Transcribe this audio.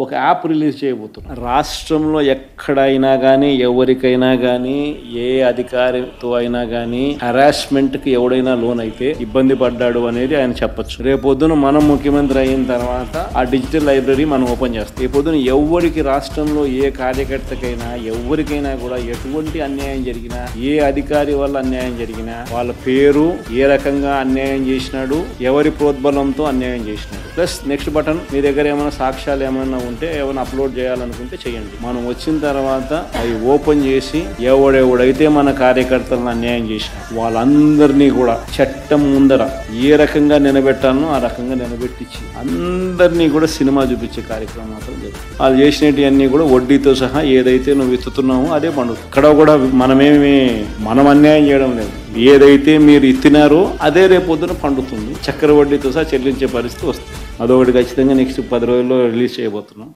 ఒక app release చేయబోతున్నాం. రాష్ట్రంలో ఎక్కడైనా కానీ ఎవరికైనా కానీ ఏ అధికారితో అయినా కానీ హరాస్మెంట్కి ఎవడైనా లోన్ అయితే ఇబ్బంది పడ్డాడు అనేది ఆయన చెప్పొచ్చు. రేపొద్దున మనం ముఖ్యమంత్రి అయిన తర్వాత ఆ డిజిటల్ లైబ్రరీ మనం ఓపెన్ చేస్తాం. రేపొద్దున ఎవరికి రాష్ట్రంలో ఏ కార్యకర్తకైనా ఎవరికైనా కూడా ఎటువంటి అన్యాయం జరిగినా ఏ అధికారి వల్ల అన్యాయం జరిగినా వాళ్ళ పేరు ఏ రకంగా అన్యాయం చేసినాడు ఎవరి ప్రోద్బలంతో అన్యాయం చేసినాడు ప్లస్ నెక్స్ట్ బటన్ మీ దగ్గర ఏమైనా సాక్ష్యాలు ఏమైనా ఉంటే ఏమైనా అప్లోడ్ చేయాలనుకుంటే చేయండి. మనం వచ్చిన తర్వాత అవి ఓపెన్ చేసి ఎవడెవడైతే మన కార్యకర్తలను అన్యాయం చేసిన వాళ్ళందరినీ కూడా చట్టం ముందర ఏ రకంగా నిలబెట్టాలనో ఆ రకంగా నిలబెట్టించి అందరినీ కూడా సినిమా చూపించే కార్యక్రమం మాత్రం జరుగుతుంది. వాళ్ళు చేసినవి అన్ని కూడా వడ్డీతో సహా ఏదైతే నువ్వు ఎత్తుతున్నావో అదే పండుగ. ఇక్కడ కూడా మనం అన్యాయం చేయడం లేదు. ఏదైతే మీరు ఇచ్చినారో అదే రేపొద్దున పండుతుంది. చక్కెర వడ్డీతో సహా చెల్లించే పరిస్థితి వస్తుంది. అదొకటి ఖచ్చితంగా నెక్స్ట్ 10 రోజుల్లో రిలీజ్ చేయబోతున్నాం.